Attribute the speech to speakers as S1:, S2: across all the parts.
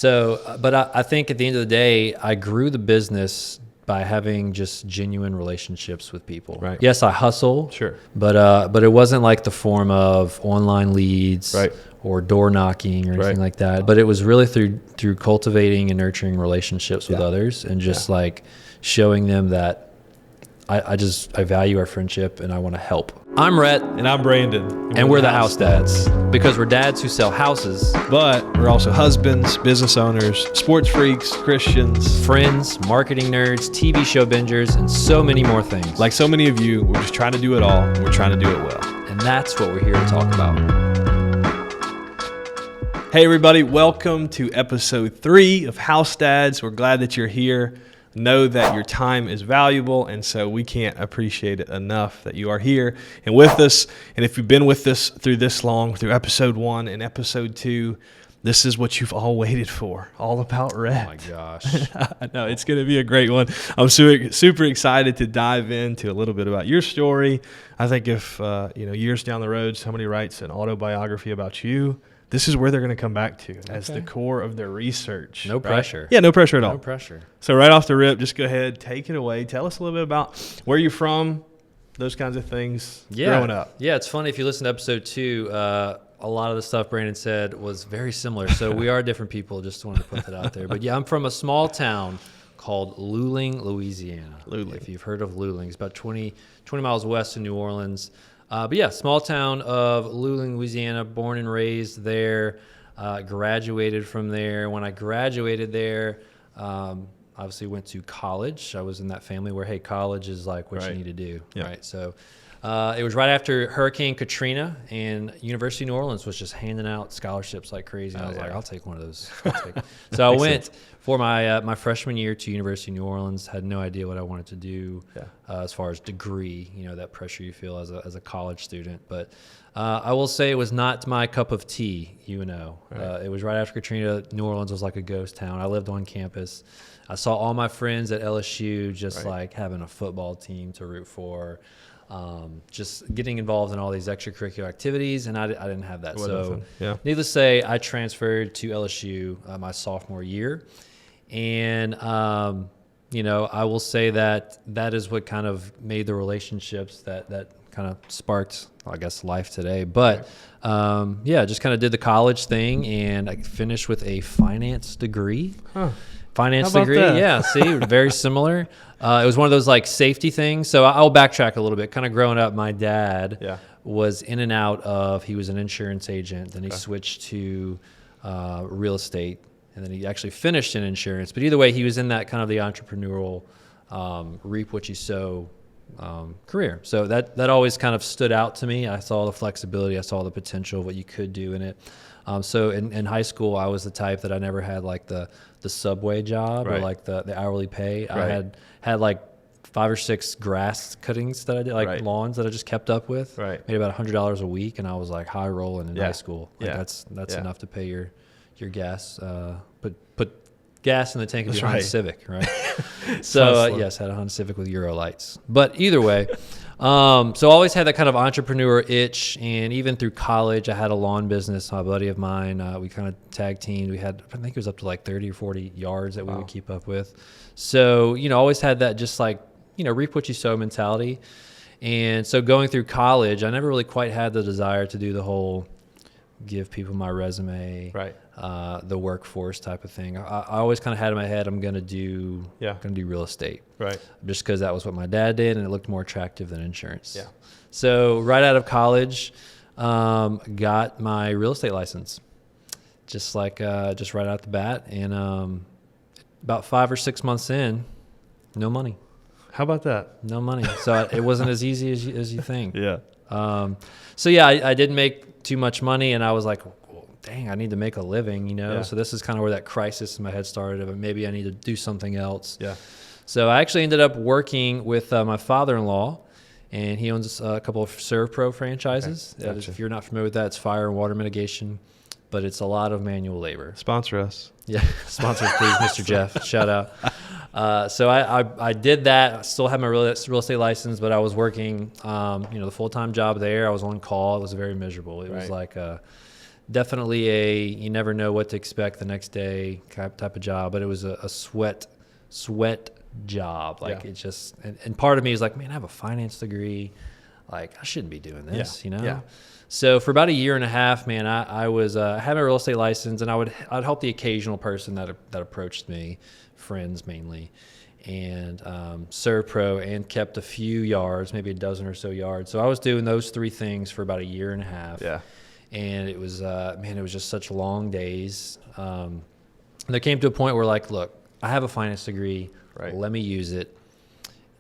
S1: But I think at the end of the day, I grew the business by having just genuine relationships with people.
S2: Right.
S1: Yes, I hustle.
S2: Sure.
S1: But it wasn't like the form of online leads
S2: Right.
S1: or door knocking or anything like that. But it was really through cultivating and nurturing relationships with others and just like showing them that I value our friendship and I want to help. I'm Rhett.
S2: And I'm Brandon.
S1: And we're the House Dads because we're dads who sell houses.
S2: But we're also husbands, business owners, sports freaks, Christians,
S1: friends, marketing nerds, TV show bingers, and so many more things.
S2: Like so many of you, we're just trying to do it all, and we're trying to do it well.
S1: And that's what we're here to talk about.
S2: Hey everybody, welcome to episode 3 of House Dads. We're glad that you're here. Know that your time is valuable, and so we can't appreciate it enough that you are here and with us. And if you've been with us through this long, through episode 1 and episode 2, this is what you've all waited for, all about Rhett.
S1: Oh my gosh.
S2: I know, it's going to be a great one. I'm super excited to dive into a little bit about your story. I think if, years down the road, somebody writes an autobiography about you, this is where they're going to come back to as the core of their research.
S1: No pressure.
S2: Yeah, no pressure at all.
S1: No pressure.
S2: So right off the rip, just go ahead, take it away. Tell us a little bit about where you're from, those kinds of things growing up.
S1: Yeah, it's funny. If you listen to episode 2, a lot of the stuff Brandon said was very similar. So we are different people. Just wanted to put that out there. But yeah, I'm from a small town called Luling, Louisiana.
S2: Luling.
S1: If you've heard of Luling. It's about 20 miles west of New Orleans. But yeah, small town of Luling, Louisiana, born and raised there, graduated from there. When I graduated there, obviously went to college. I was in that family where, hey, college is like what you need to do, right? So it was right after Hurricane Katrina, and University of New Orleans was just handing out scholarships like crazy. And I was like, I'll take one of those. So I went for my freshman year to University of New Orleans. Had no idea what I wanted to do as far as degree, that pressure you feel as a college student. But I will say it was not my cup of tea, UNO. Right. It was right after Katrina. New Orleans was like a ghost town. I lived on campus. I saw all my friends at LSU just like having a football team to root for. Just getting involved in all these extracurricular activities, and I didn't have that. So needless to say, I transferred to LSU my sophomore year. And, I will say that is what kind of made the relationships that kind of sparked, I guess, life today. But, just kind of did the college thing, and I finished with a finance degree. Huh. Finance degree, see, very similar. It was one of those like safety things. So I'll backtrack a little bit. Kind of growing up, my dad was in and out of, he was an insurance agent. Then he switched to real estate. And then he actually finished in insurance. But either way, he was in that kind of the entrepreneurial reap what you sow career. So that always kind of stood out to me. I saw the flexibility. I saw the potential of what you could do in it. So in high school, I was the type that I never had like the subway job or like the hourly pay. I had like 5 or 6 grass cuttings that I did, like lawns that I just kept up with. Made about $100 a week, and I was like high rolling in high school. Like that's enough to pay your gas. Put gas in the tank of your Honda Civic, right? So yes, had a Honda Civic with Euro lights. But either way, so I always had that kind of entrepreneur itch, and even through college, I had a lawn business. My buddy of mine, we kind of tag teamed. We had, I think it was up to like 30 or 40 yards that we would keep up with. So always had that just like reap what you sow mentality. And so going through college, I never really quite had the desire to do the whole give people my resume, the workforce type of thing. I always kind of had in my head, I'm going to do real estate, just because that was what my dad did, and it looked more attractive than insurance. So right out of college, got my real estate license, just right out the bat, and about 5 or 6 months in, no money.
S2: How about that?
S1: No money. So it wasn't as easy as you think. I didn't make too much money, and I was like, well, dang, I need to make a living, So this is kind of where that crisis in my head started of maybe I need to do something else. So I actually ended up working with my father-in-law, and he owns a couple of ServPro franchises. Gotcha. If you're not familiar with that, it's fire and water mitigation, but it's a lot of manual labor.
S2: Sponsor us.
S1: Yeah, sponsor please, Mr. Jeff. Shout out. So I did that. I still had my real estate license, but I was working, the full-time job there. I was on call. It was very miserable. It was like definitely you never know what to expect the next day type of job, but it was a sweat job. Like
S2: Yeah.
S1: it just, and part of me is like, man, I have a finance degree. Like I shouldn't be doing this,
S2: Yeah.
S1: you know?
S2: Yeah.
S1: So for about a year and a half, man, I had my real estate license, and I'd help the occasional person that approached me, friends mainly, and served pro and kept a few yards, maybe a dozen or so yards. So I was doing those three things for about a year and a half.
S2: Yeah.
S1: And it was, it was just such long days. And there came to a point where like, look, I have a finance degree.
S2: Right.
S1: Let me use it.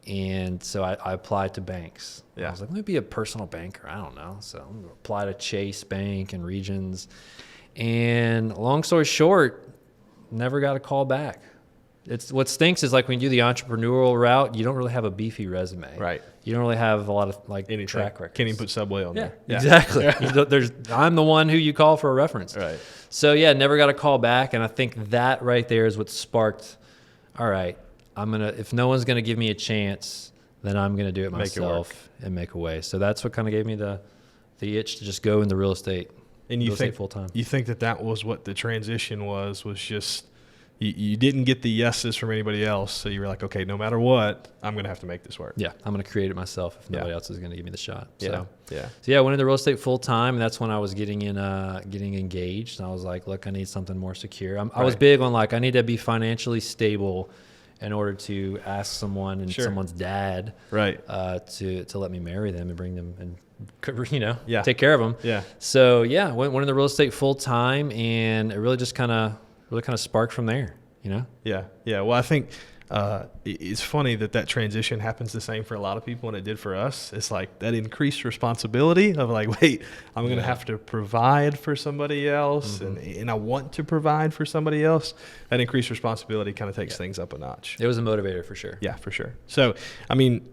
S1: And so I applied to banks.
S2: Yeah.
S1: I was like, let me be a personal banker. I don't know. So I'm going to apply to Chase Bank and Regions. And long story short, never got a call back. It's what stinks is like when you do the entrepreneurial route, you don't really have a beefy resume.
S2: Right.
S1: You don't really have a lot of like
S2: Anything.
S1: track records.
S2: Can't even put Subway on there.
S1: Yeah, exactly. I'm the one who you call for a reference.
S2: Right.
S1: So yeah, never got a call back. And I think that right there is what sparked, all right, if no one's going to give me a chance, then I'm going to do it myself and make a way. So that's what kind of gave me the itch to just go into real estate.
S2: And you think
S1: full time?
S2: You think that was what the transition was just you didn't get the yeses from anybody else, so you were like, okay, no matter what, I'm going to have to make this work.
S1: Yeah, I'm going to create it myself if nobody else is going to give me the shot.
S2: Yeah.
S1: So yeah, I went into real estate full time, and that's when I was getting engaged. And I was like, look, I need something more secure. I was big on like I need to be financially stable in order to ask someone and someone's dad to let me marry them and bring them and take care of them.
S2: Yeah.
S1: So yeah, went into real estate full time, and it really just kind of sparked from there, you know?
S2: Yeah. Yeah. Well, I think it's funny that transition happens the same for a lot of people, and it did for us. It's like that increased responsibility of like, wait, I'm going to have to provide for somebody else, and I want to provide for somebody else. That increased responsibility kind of takes things up a notch.
S1: It was a motivator for sure.
S2: Yeah, for sure. So, I mean,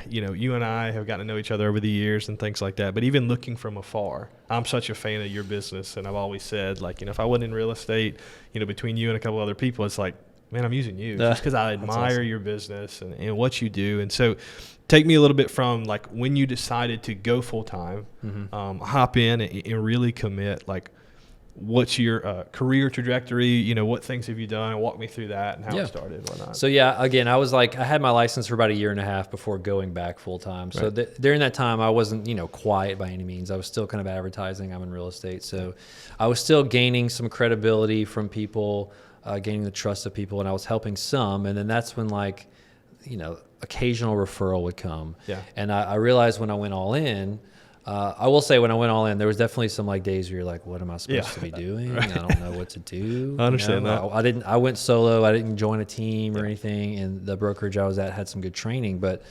S2: you and I have gotten to know each other over the years and things like that. But even looking from afar, I'm such a fan of your business, and I've always said, like, if I wasn't in real estate, between you and a couple other people, it's like, man, I'm using you just because I admire your business and what you do. And so, take me a little bit from like when you decided to go full time, hop in and really commit. Like, what's your career trajectory? What things have you done? And walk me through that and how it started and whatnot.
S1: So yeah, again, I had my license for about a year and a half before going back full time. So during that time, I wasn't, quiet by any means. I was still kind of advertising. I'm in real estate. So I was still gaining some credibility from people, gaining the trust of people, and I was helping some. And then that's when occasional referral would come. Yeah. And I realized when I went all in, I will say when I went all in, there was definitely some like days where you're like, what am I supposed to be doing? I don't know what to do.
S2: I understand that.
S1: I went solo. I didn't join a team or anything. And the brokerage I was at had some good training, but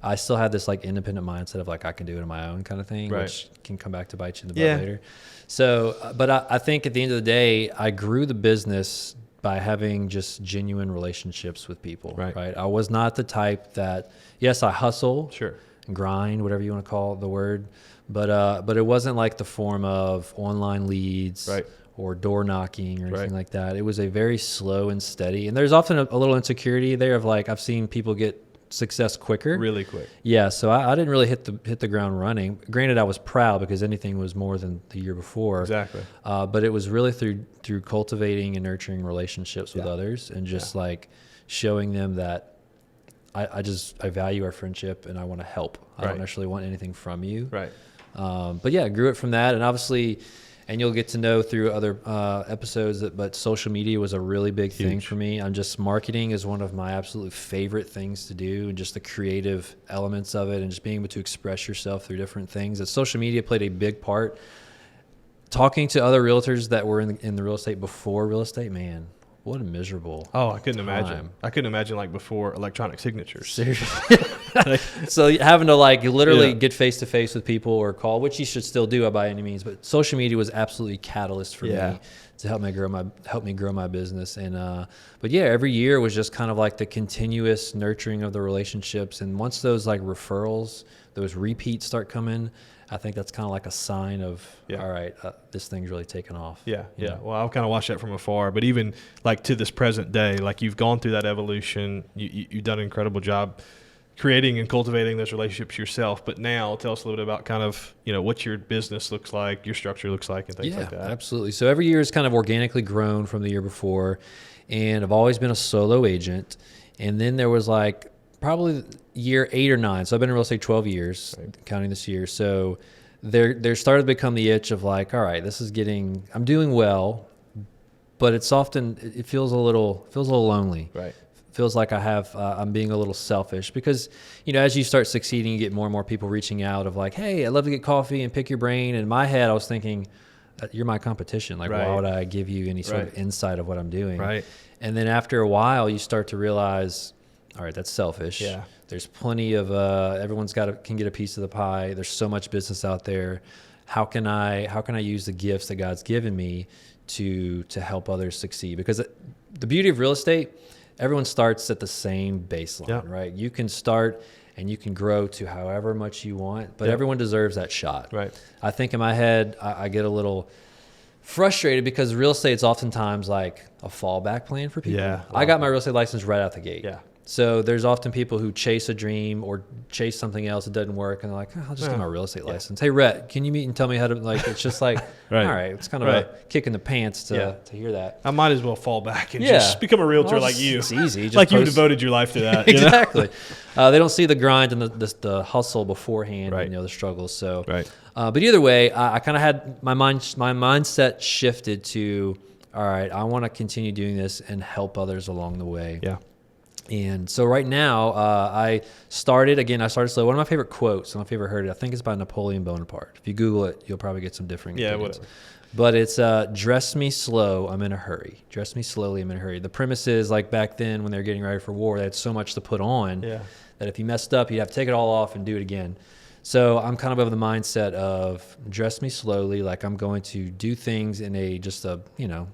S1: I still had this like independent mindset of like, I can do it on my own kind of thing, which can come back to bite you in the butt later. So, but I think at the end of the day, I grew the business by having just genuine relationships with people, right? I was not the type that, yes, I hustle, and grind, whatever you want to call the word, but it wasn't like the form of online leads or door knocking or anything like that. It was a very slow and steady, and there's often a little insecurity there of like I've seen people get success quicker,
S2: really quick.
S1: Yeah, so I didn't really hit the ground running. Granted, I was proud because anything was more than the year before.
S2: Exactly.
S1: But it was really through cultivating and nurturing relationships with others, and just like showing them that I value our friendship and I want to help. I don't necessarily want anything from you. Right. But yeah, I grew it from that, and obviously, and you'll get to know through other episodes but social media was a really big thing for me. Marketing is one of my absolute favorite things to do, and just the creative elements of it, and just being able to express yourself through different things. That social media played a big part. Talking to other realtors that were in the real estate before real estate, man, what a miserable
S2: I couldn't imagine. I couldn't imagine like before electronic signatures.
S1: Seriously. So having to like literally get face to face with people or call, which you should still do by any means, but social media was absolutely a catalyst for me to help me grow my business. And but yeah, every year was just kind of like the continuous nurturing of the relationships. And once those like referrals, those repeats start coming, I think that's kind of like a sign of, all right, this thing's really taken off. Yeah.
S2: Well, I've kind of watched that from afar, but even like to this present day, like you've gone through that evolution, you've done an incredible job creating and cultivating those relationships yourself. But now tell us a little bit about kind of, what your business looks like, your structure looks like, and things like that.
S1: Absolutely. So every year is kind of organically grown from the year before. And I've always been a solo agent. And then there was like probably year 8 or 9. So I've been in real estate 12 years, counting this year. So there started to become the itch of like, all right, I'm doing well, but it feels a little lonely.
S2: Right.
S1: Feels like I'm being a little selfish because, as you start succeeding, you get more and more people reaching out of like, hey, I'd love to get coffee and pick your brain. In my head, I was thinking, you're my competition. Like, why would I give you any sort of insight of what I'm doing?
S2: Right.
S1: And then after a while, you start to realize, all right, that's selfish.
S2: Yeah.
S1: There's plenty of, everyone's can get a piece of the pie. There's so much business out there. How can I use the gifts that God's given me to help others succeed? Because the beauty of real estate, everyone starts at the same baseline, right? You can start and you can grow to however much you want, but everyone deserves that shot.
S2: Right.
S1: I think in my head, I get a little frustrated because real estate is oftentimes like a fallback plan for people.
S2: Yeah.
S1: I got my real estate license right out the gate.
S2: Yeah.
S1: So there's often people who chase a dream or chase something else that doesn't work, and they're like, I'll just get my real estate license. Hey, Rhett, can you meet and tell me how to, like, it's just like, all right, it's kind of a kick in the pants to hear that.
S2: I might as well fall back and just become a realtor like you.
S1: It's easy. Just
S2: like you devoted your life to that.
S1: Exactly. They don't see the grind and the hustle beforehand,
S2: right.
S1: the struggles. So,
S2: right.
S1: But either way, I kind of had my mindset shifted to, all right, I want to continue doing this and help others along the way.
S2: Yeah.
S1: And so right now, I started slow. One of my favorite quotes, I don't know if you ever heard it, I think it's by Napoleon Bonaparte. If you Google it, you'll probably get some different opinions.
S2: Whatever.
S1: But it's, dress me slow, I'm in a hurry. Dress me slowly, I'm in a hurry. The premise is like back then when they were getting ready for war, they had so much to put on that if you messed up, you'd have to take it all off and do it again. So I'm kind of of the mindset of dress me slowly, like I'm going to do things in a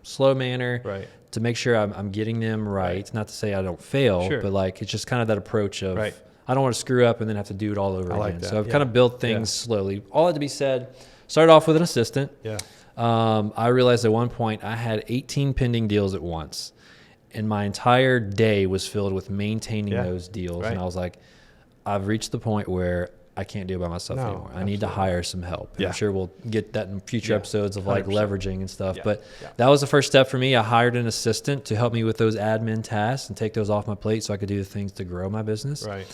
S1: slow manner.
S2: Right.
S1: To make sure I'm getting them right. Not to say I don't fail, but like it's just kind of that approach of I don't want to screw up and then have to do it all over again.
S2: Like that.
S1: So I've kind of built things slowly. All that to be said, started off with an assistant.
S2: Yeah.
S1: I realized at one point I had 18 pending deals at once, and my entire day was filled with maintaining those deals.
S2: Right.
S1: And I was like, I've reached the point where I can't do it by myself anymore. I need to hire some help. I'm sure we'll get that in future episodes of like 100%. Leveraging and stuff. But that was the first step for me. I hired an assistant to help me with those admin tasks and take those off my plate so I could do the things to grow my business.
S2: Right.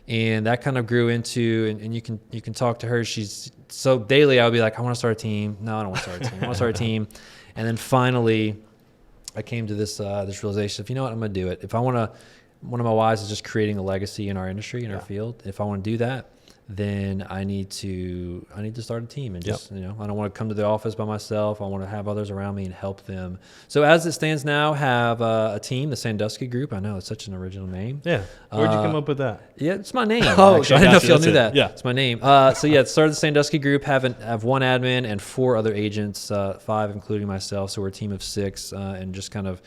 S1: And that kind of grew into, and you can talk to her. She's so daily. I would be like, I want to start a team. No, I don't want to start a team. I want to start a team. And then finally, I came to this realization of, you know what, I'm going to do it. If I want to, one of my whys is just creating a legacy in our industry, in our field. If I want to do that, then I need to start a team and just, I don't want to come to the office by myself. I want to have others around me and help them. So as it stands now, have a team, the Sandusky Group. I know it's such an original name.
S2: Yeah. Where'd you come up with that?
S1: Yeah, it's my name.
S2: Oh,
S1: actually. I didn't know if y'all knew that.
S2: Yeah.
S1: It's my name. So it started the Sandusky Group, have one admin and 4 other agents, 5 including myself. So we're a team of 6 and just kind of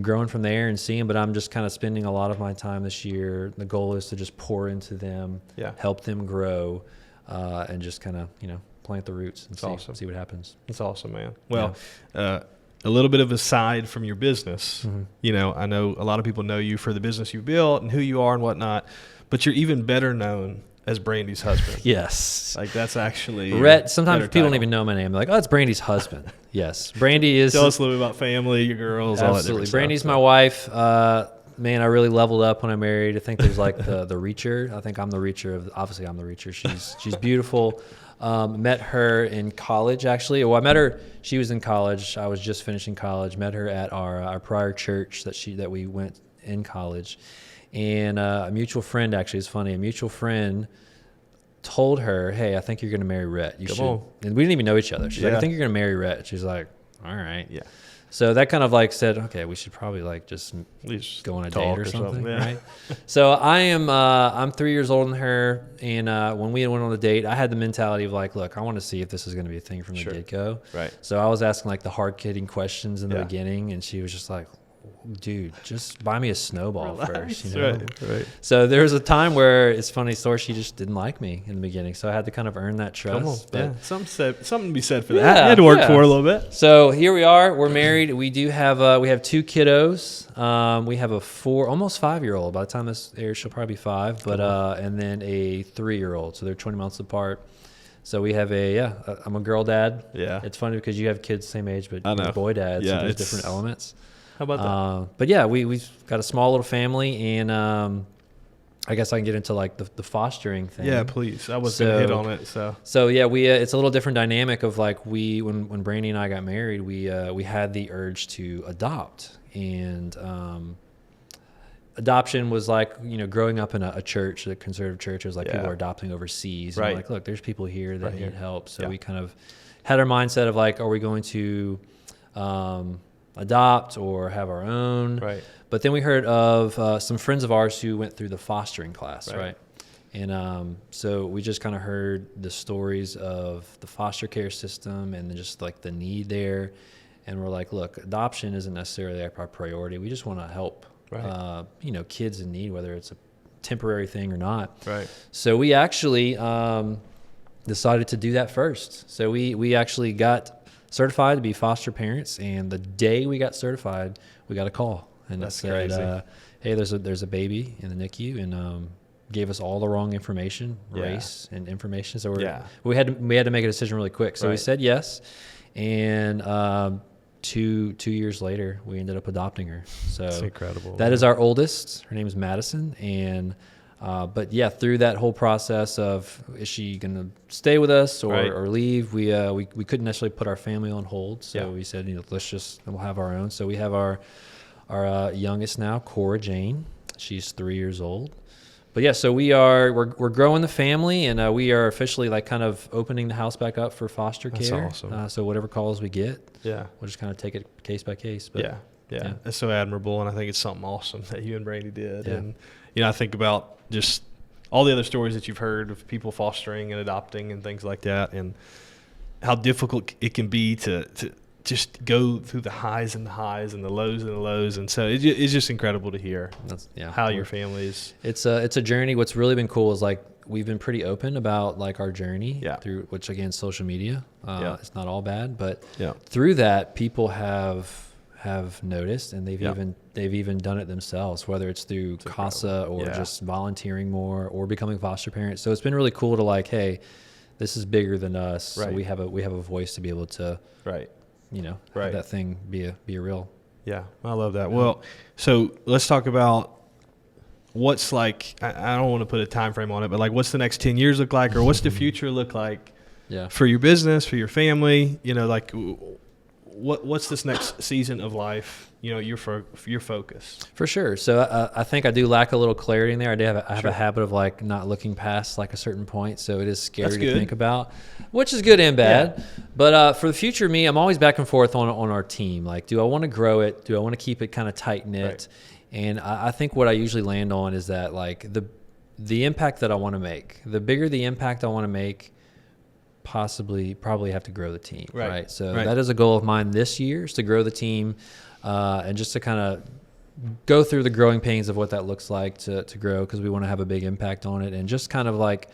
S1: growing from there and seeing, but I'm just kind of spending a lot of my time this year. The goal is to just pour into them, help them grow, and just kind of, plant the roots and see what happens.
S2: That's awesome, man. Well, a little bit of a side from your business. Mm-hmm. I know a lot of people know you for the business you've built and who you are and whatnot, but you're even better known as Brandy's husband.
S1: Yes.
S2: Like that's actually
S1: Rhett. Sometimes people don't even know my name. They're like, oh, it's Brandy's husband. Yes. Brandy is.
S2: Tell us a little bit about family, your girls, all that different stuff.
S1: Brandy's my wife. Man, I really leveled up when I married. I think there's like the reacher. I think I'm the reacher obviously I'm the reacher. She's beautiful. Met her in college, actually. Well, I met her. She was in college. I was just finishing college. Met her at our prior church that we went in college. And a mutual friend, actually, it's funny. A mutual friend told her, "Hey, I think you're going to marry Rhett. You should." And we didn't even know each other. She's like, "I think you're going to marry Rhett." She's like, "All right." Yeah. So that kind of like said, "Okay, we should probably like just go on a date or something, right?" So I'm 3 years older than her, and when we went on the date, I had the mentality of like, "Look, I want to see if this is going to be a thing from the get-go."
S2: Right.
S1: So I was asking like the hard-hitting questions in the beginning, and she was just like, dude, just buy me a snowball first. You know?
S2: Right.
S1: So there was a time where, it's funny story, she just didn't like me in the beginning. So I had to kind of earn that trust.
S2: Come on.
S1: But,
S2: Yeah. Something to be said for that. You had to work for it a little bit.
S1: So here we are. We're married. We do have we have 2 kiddos. We have a almost 5-year-old. By the time this airs, she'll probably be 5. But and then a 3-year-old. So they're 20 months apart. So we have I'm a girl dad.
S2: Yeah.
S1: It's funny because you have kids same age, but
S2: I know.
S1: you're a boy dad.
S2: Yeah,
S1: so there's different elements.
S2: How about that?
S1: But yeah, we've got a small little family, and I guess I can get into like the fostering thing.
S2: Yeah, please. I was going to hit on it.
S1: So yeah, we it's a little different dynamic of like when Brandy and I got married, we had the urge to adopt, and adoption was like, growing up in a church, a conservative church, it was like people are adopting overseas.
S2: Right.
S1: And like, look, there's people here that need help. So we kind of had our mindset of like, are we going to adopt or have our own?
S2: Right.
S1: But then we heard of some friends of ours who went through the fostering class, right? And so we just kind of heard the stories of the foster care system and just like the need there. And we're like, look, adoption isn't necessarily our priority. We just want to help, kids in need, whether it's a temporary thing or not.
S2: Right.
S1: So we actually decided to do that first. So we actually got certified to be foster parents, and the day we got certified, we got a call, and it said,
S2: crazy.
S1: "Hey, there's a baby in the NICU," and gave us all the wrong information, race and information. So we had to make a decision really quick. So we said yes, and 2 years later, we ended up adopting her. So
S2: that's incredible.
S1: That is our oldest. Her name is Madison, and but yeah, through that whole process of is she going to stay with us or leave, we couldn't necessarily put our family on hold. So we said, we'll have our own. So we have our youngest now, Cora Jane. She's 3 years old. But yeah, so we're growing the family, and we are officially like kind of opening the house back up for foster care.
S2: That's awesome.
S1: So whatever calls we get,
S2: we'll
S1: just kind of take it case by case. But
S2: yeah, it's so admirable, and I think it's something awesome that you and Brandy did. And I think about just all the other stories that you've heard of people fostering and adopting and things like that, and how difficult it can be to just go through the highs and the lows. And so it's just incredible to hear how your family is. It's
S1: a journey. What's really been cool is like we've been pretty open about like our journey through, which again, social media. It's not all bad, but through that, people have noticed, and they've even done it themselves, whether it's through CASA or just volunteering more or becoming foster parents. So it's been really cool to like, hey, this is bigger than us. So we have a voice to be able to have that thing be a real.
S2: Yeah, I love that. Well, so let's talk about what's like. I don't want to put a time frame on it, but like, what's the next 10 years look like, or what's the future look like for your business, for your family? Like, what's this next season of life? Your focus.
S1: For sure. So I think I do lack a little clarity in there. I have a habit of like not looking past like a certain point. So it is scary to think about, which is good and bad. Yeah. But for the future, I'm always back and forth on our team. Like, do I want to grow it? Do I want to keep it kind of tight knit? Right. And I think what I usually land on is that like the impact that I want to make, the bigger the impact I want to make, probably have to grow the team. Right. So that is a goal of mine this year, is to grow the team. And just to kind of go through the growing pains of what that looks like to grow, because we want to have a big impact on it, and just kind of like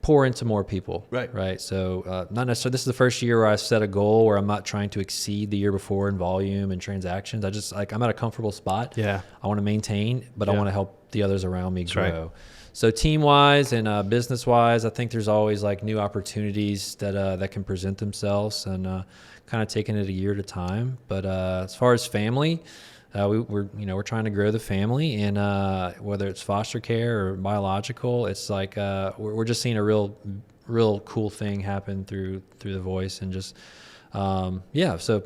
S1: pour into more people. Right. So not necessarily, this is the first year where I set a goal where I'm not trying to exceed the year before in volume and transactions. I just I'm at a comfortable spot. Yeah. I want to maintain, but I want to help the others around me grow. Right. So team-wise and business-wise, I think there's always like new opportunities that can present themselves, and kind of taking it a year at a time. But as far as family, we're trying to grow the family, and whether it's foster care or biological, it's like we're just seeing a real cool thing happen through the voice, and just so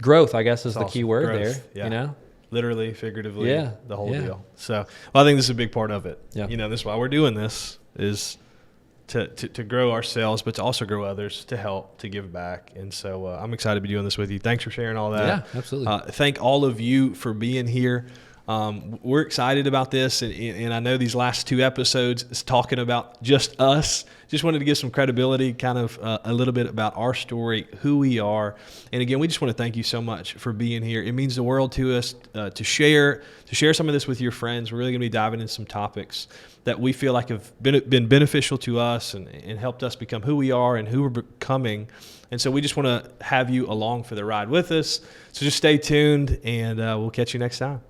S1: growth, I guess, is the key word there. Yeah.
S2: Literally, figuratively, the whole deal. So I think this is a big part of it. Yeah. This is why we're doing this, is to grow ourselves, but to also grow others, to help, to give back. And so I'm excited to be doing this with you. Thanks for sharing all that.
S1: Yeah, absolutely.
S2: Thank all of you for being here. We're excited about this, and I know these last 2 episodes is talking about just us. Just wanted to give some credibility, kind of a little bit about our story, who we are. And again, we just want to thank you so much for being here. It means the world to us to share some of this with your friends. We're really going to be diving into some topics that we feel like have been beneficial to us and helped us become who we are and who we're becoming. And so we just want to have you along for the ride with us. So just stay tuned, and we'll catch you next time.